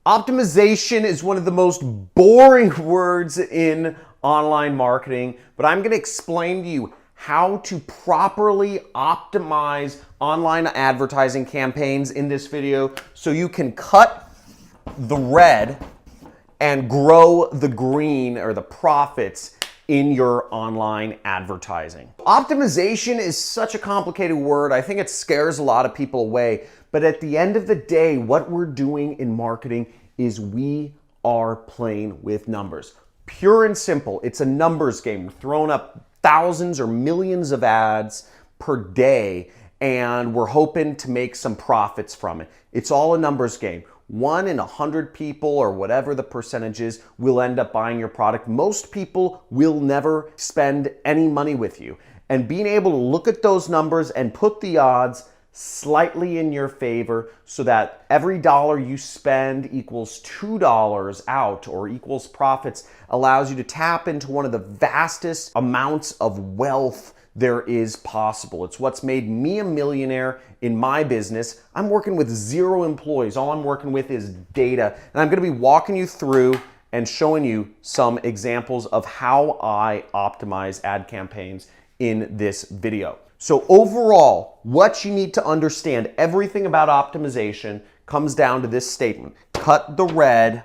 Optimization is one of the most boring words in online marketing, but I'm going to explain to you how to properly optimize online advertising campaigns in this video so you can cut the red and grow the green or the profits in your online advertising. Optimization is such a complicated word. I think it scares a lot of people away. But at the end of the day, what we're doing in marketing is we are playing with numbers. Pure and simple. It's a numbers game. We're throwing up thousands or millions of ads per day, and we're hoping to make some profits from it. It's all a numbers game. 1 in 100 people, or whatever the percentage is, will end up buying your product. Most people will never spend any money with you. And being able to look at those numbers and put the odds slightly in your favor so that every dollar you spend equals $2 out or equals profits allows you to tap into one of the vastest amounts of wealth there is possible. It's what's made me a millionaire in my business. I'm working with 0 employees. All I'm working with is data. And I'm going to be walking you through and showing you some examples of how I optimize ad campaigns in this video. So overall, what you need to understand, everything about optimization comes down to this statement: cut the red,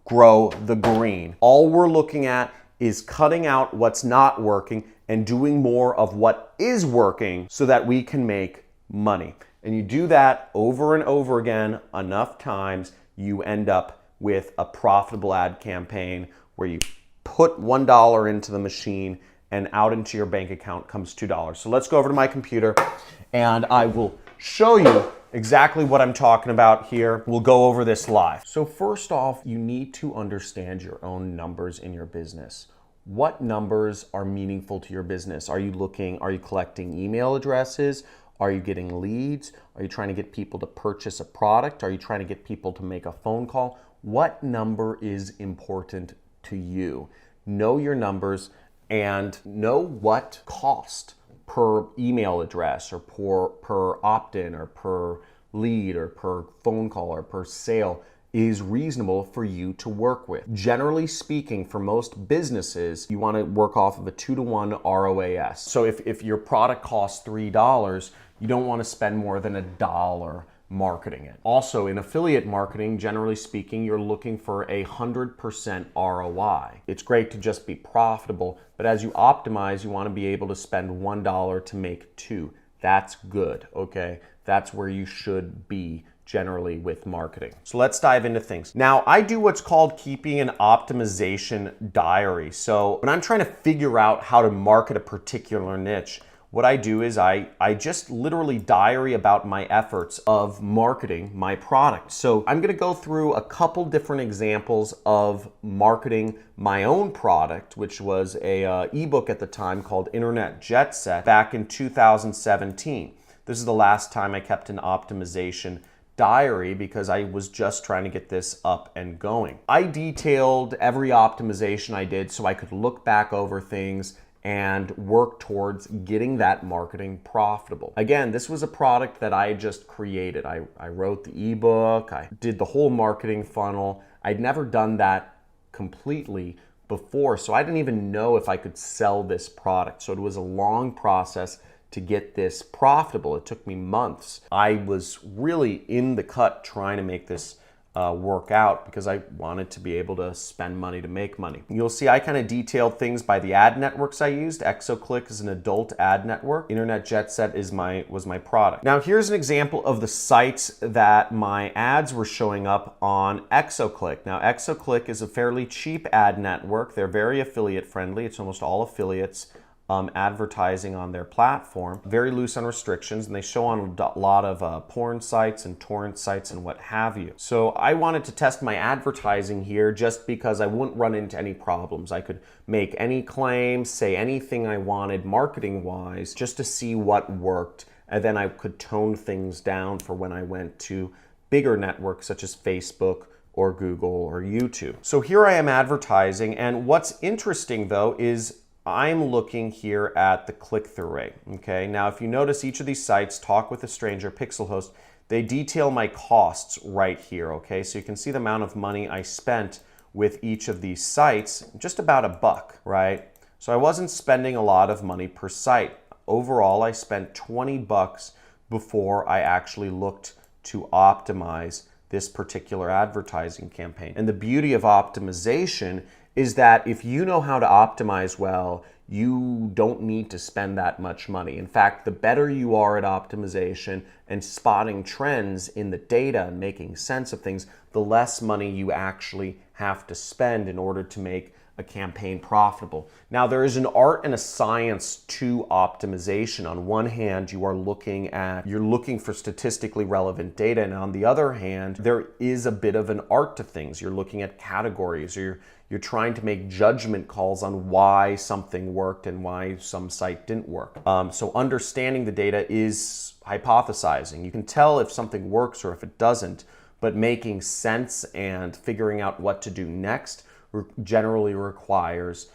grow the green. All we're looking at is cutting out what's not working and doing more of what is working so that we can make money. And you do that over and over again enough times, you end up with a profitable ad campaign where you put $1 into the machine and out into your bank account comes $2. So let's go over to my computer and I will show you exactly what I'm talking about here. We'll go over this live. So first off, you need to understand your own numbers in your business. What numbers are meaningful to your business? Are you collecting email addresses? Are you getting leads? Are you trying to get people to purchase a product? Are you trying to get people to make a phone call? What number is important to you? Know your numbers and know what cost per email address or per opt-in or per lead or per phone call or per sale is reasonable for you to work with. Generally speaking, for most businesses, you want to work off of a 2-to-1 ROAS. So if your product costs $3, you don't want to spend more than $1 marketing it. Also, in affiliate marketing, generally speaking, you're looking for 100% ROI. It's great to just be profitable, but as you optimize, you want to be able to spend $1 to make 2. That's good, okay? That's where you should be generally with marketing. So let's dive into things. Now, I do what's called keeping an optimization diary. So when I'm trying to figure out how to market a particular niche, what I do is I just literally diary about my efforts of marketing my product. So I'm gonna go through a couple different examples of marketing my own product, which was a ebook at the time called Internet Jet Set back in 2017. This is the last time I kept an optimization diary because I was just trying to get this up and going. I detailed every optimization I did so I could look back over things and work towards getting that marketing profitable. Again, this was a product that I just created. I wrote the ebook, I did the whole marketing funnel. I'd never done that completely before, so I didn't even know if I could sell this product. So it was a long process to get this profitable. It took me months. I was really in the cut trying to make this work out because I wanted to be able to spend money to make money. You'll see I kind of detailed things by the ad networks I used. Exoclick is an adult ad network. Internet Jet Set was my product. Now here's an example of the sites that my ads were showing up on Exoclick. Now Exoclick is a fairly cheap ad network. They're very affiliate friendly. It's almost all affiliates advertising on their platform, very loose on restrictions, and they show on a lot of porn sites and torrent sites and what have you. So I wanted to test my advertising here just because I wouldn't run into any problems. I could make any claims, say anything I wanted marketing-wise, just to see what worked, and then I could tone things down for when I went to bigger networks such as Facebook or Google or YouTube. So here I am advertising, and what's interesting though is I'm looking here at the click-through rate, okay? Now, if you notice each of these sites, Talk with a Stranger, Pixel Host, they detail my costs right here, okay? So you can see the amount of money I spent with each of these sites, just about $1, right? So I wasn't spending a lot of money per site. Overall, I spent $20 before I actually looked to optimize this particular advertising campaign. And the beauty of optimization is that if you know how to optimize well, you don't need to spend that much money. In fact, the better you are at optimization and spotting trends in the data and making sense of things, the less money you actually have to spend in order to make a campaign profitable. Now, there is an art and a science to optimization. On one hand, you're looking for statistically relevant data, and on the other hand, there is a bit of an art to things. You're looking at categories, or you're trying to make judgment calls on why something worked and why some site didn't work. So understanding the data is hypothesizing. You can tell if something works or if it doesn't, but making sense and figuring out what to do next generally requires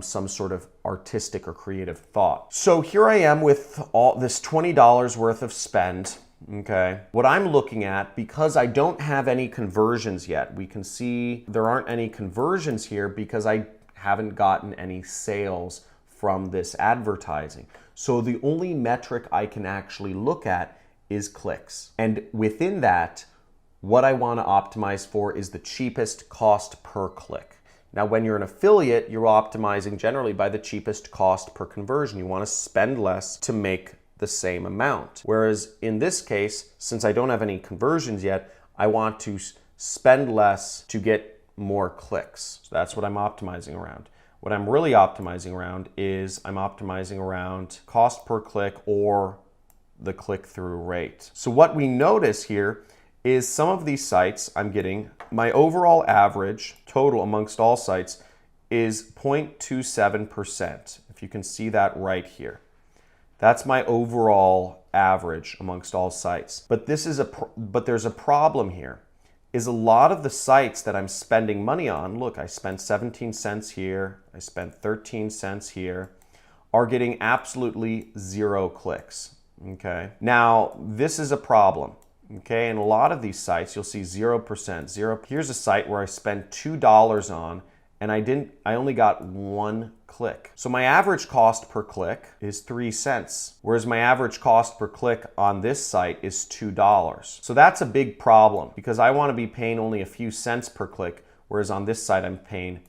some sort of artistic or creative thought. So here I am with all this $20 worth of spend. Okay. What I'm looking at, because I don't have any conversions yet, we can see there aren't any conversions here because I haven't gotten any sales from this advertising. So the only metric I can actually look at is clicks. And within that, what I want to optimize for is the cheapest cost per click. Now, when you're an affiliate, you're optimizing generally by the cheapest cost per conversion. You want to spend less to make the same amount. Whereas in this case, since I don't have any conversions yet, I want to spend less to get more clicks. So that's what I'm optimizing around. What I'm really optimizing around is I'm optimizing around cost per click or the click-through rate. So what we notice here is some of these sites I'm getting, my overall average total amongst all sites is 0.27%. If you can see that right here. That's my overall average amongst all sites. But there's a problem here. Is a lot of the sites that I'm spending money on, look, I spent 17 cents here, I spent 13 cents here, are getting absolutely 0 clicks. Okay. Now, this is a problem. Okay, and a lot of these sites, you'll see 0%. Here's a site where I spent $2 on, and I only got 1 click. So my average cost per click is 3 cents, whereas my average cost per click on this site is $2. So that's a big problem because I want to be paying only a few cents per click, whereas on this site I'm paying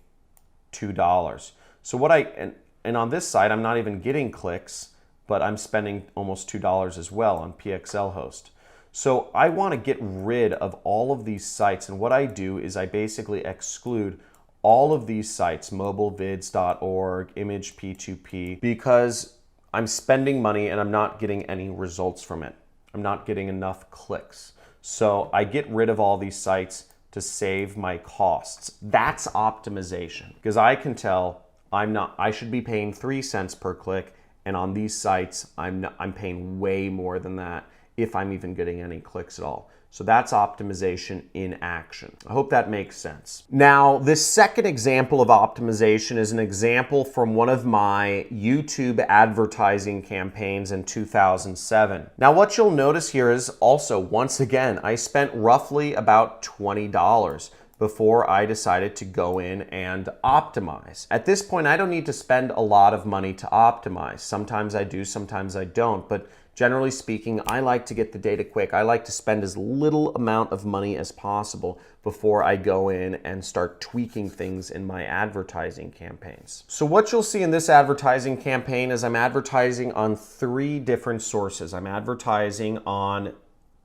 $2. So and on this site I'm not even getting clicks, but I'm spending almost $2 as well on PXL host. So I want to get rid of all of these sites, and what I do is I basically exclude all of these sites, mobilevids.org, image P2P, because I'm spending money and I'm not getting any results from it. I'm not getting enough clicks. So I get rid of all these sites to save my costs. That's optimization, because I can tell I should be paying 3 cents per click, and on these sites I'm paying way more than that, if I'm even getting any clicks at all. So that's optimization in action. I hope that makes sense. Now, this second example of optimization is an example from one of my YouTube advertising campaigns in 2007. Now, what you'll notice here is also, once again, I spent roughly about $20 before I decided to go in and optimize. At this point, I don't need to spend a lot of money to optimize. Sometimes I do, sometimes I don't, but generally speaking, I like to get the data quick. I like to spend as little amount of money as possible before I go in and start tweaking things in my advertising campaigns. So what you'll see in this advertising campaign is I'm advertising on 3 different sources. I'm advertising on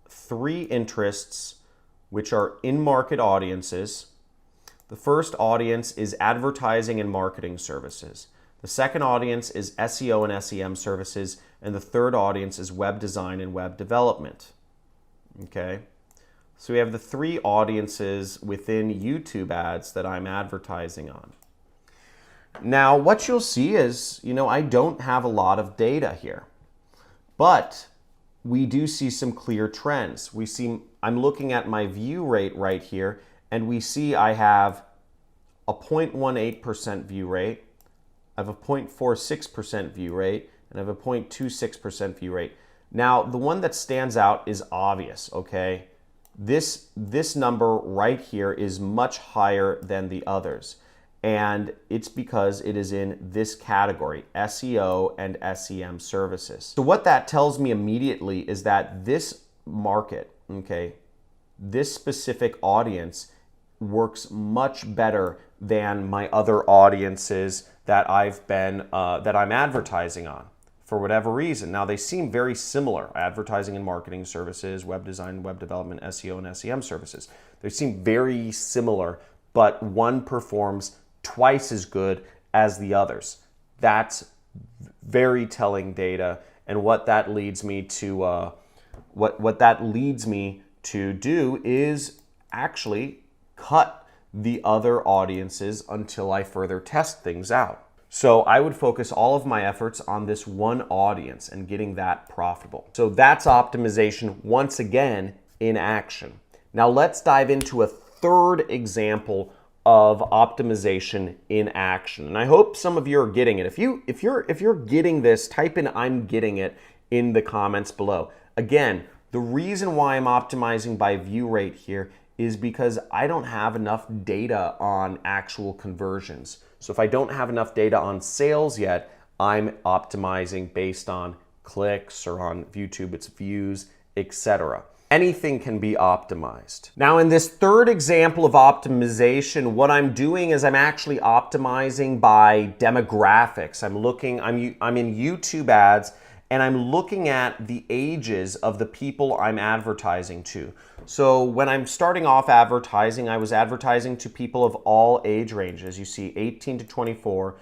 3 interests, which are in-market audiences. The first audience is advertising and marketing services. The second audience is SEO and SEM services, and the third audience is web design and web development. Okay, so we have the 3 audiences within YouTube ads that I'm advertising on. Now, what you'll see is, I don't have a lot of data here, but we do see some clear trends. I'm looking at my view rate right here, and we see I have a 0.18% view rate, I have a 0.46% view rate, and I have a 0.26% view rate. Now, the one that stands out is obvious, okay? This number right here is much higher than the others. And it's because it is in this category, SEO and SEM services. So what that tells me immediately is that this market, okay, this specific audience works much better than my other audiences that I'm advertising on for whatever reason. Now, they seem very similar: advertising and marketing services, web design, web development, SEO, and SEM services. They seem very similar, but one performs twice as good as the others. That's very telling data, and what that leads me to what that leads me to do is actually cut the other audiences until I further test things out. So I would focus all of my efforts on this one audience and getting that profitable. So that's optimization once again in action. Now let's dive into a third example of optimization in action. And I hope some of you are getting it. If you're getting this, type in "I'm getting it" in the comments below. Again, the reason why I'm optimizing by view rate here is because I don't have enough data on actual conversions. So if I don't have enough data on sales yet, I'm optimizing based on clicks, or on YouTube it's views, etc. Anything can be optimized. Now, in this third example of optimization, what I'm doing is I'm actually optimizing by demographics. I'm in YouTube ads, and I'm looking at the ages of the people I'm advertising to. So when I'm starting off advertising, I was advertising to people of all age ranges. You see 18 to 24,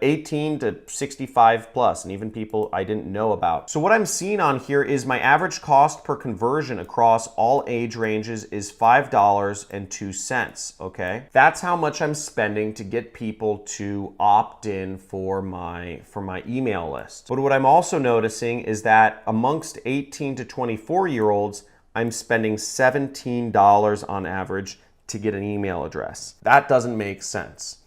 18 to 65 plus, and even people I didn't know about. So what I'm seeing on here is my average cost per conversion across all age ranges is $5.02, okay? That's how much I'm spending to get people to opt in for my email list. But what I'm also noticing is that amongst 18 to 24-year-olds, I'm spending $17 on average to get an email address. That doesn't make sense.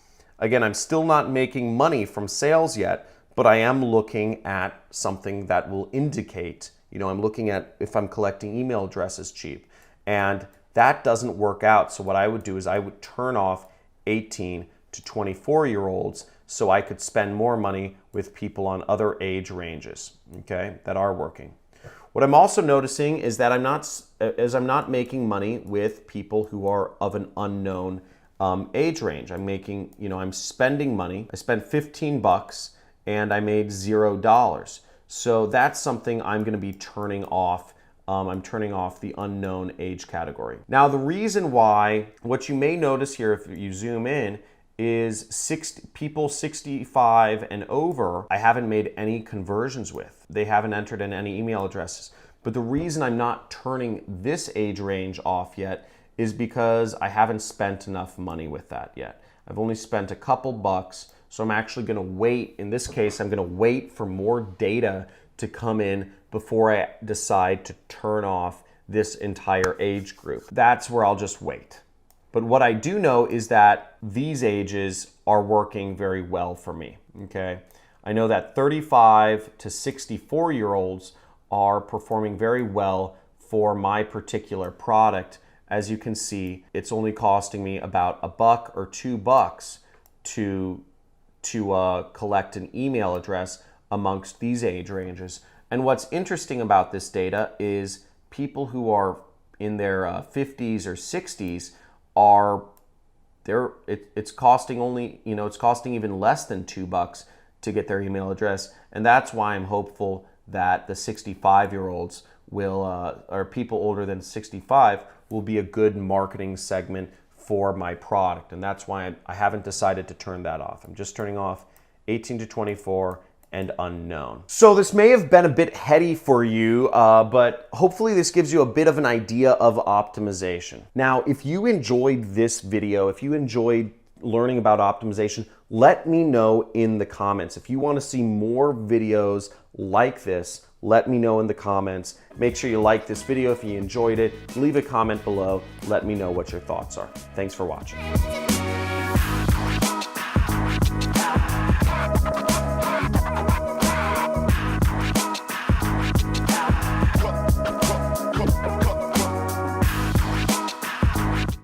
Again, I'm still not making money from sales yet, but I am looking at something that will indicate, I'm looking at if I'm collecting email addresses cheap, and that doesn't work out. So what I would do is I would turn off 18 to 24-year-olds so I could spend more money with people on other age ranges, okay, that are working. What I'm also noticing is that I'm not making money with people who are of an unknown age range. I'm spending money. I spent $15 and I made $0. So that's something I'm going to be turning off. I'm turning off the unknown age category. Now, the reason why, what you may notice here if you zoom in, is people 65 and over, I haven't made any conversions with. They haven't entered in any email addresses. But the reason I'm not turning this age range off yet is because I haven't spent enough money with that yet. I've only spent a couple bucks, so I'm actually gonna wait. In this case, I'm gonna wait for more data to come in before I decide to turn off this entire age group. That's where I'll just wait. But what I do know is that these ages are working very well for me, okay? I know that 35 to 64-year-olds are performing very well for my particular product. As you can see, it's only costing me about $1 or $2 to collect an email address amongst these age ranges. And what's interesting about this data is people who are in their 50s or 60s it's costing only, it's costing even less than $2 to get their email address. And that's why I'm hopeful that the 65-year-olds will, or people older than 65, will be a good marketing segment for my product. And that's why I haven't decided to turn that off. I'm just turning off 18 to 24 and unknown. So this may have been a bit heady for you, but hopefully this gives you a bit of an idea of optimization. Now, if you enjoyed this video, if you enjoyed learning about optimization, let me know in the comments. If you want to see more videos like this, let me know in the comments. Make sure you like this video if you enjoyed it. Leave a comment below. Let me know what your thoughts are. Thanks for watching.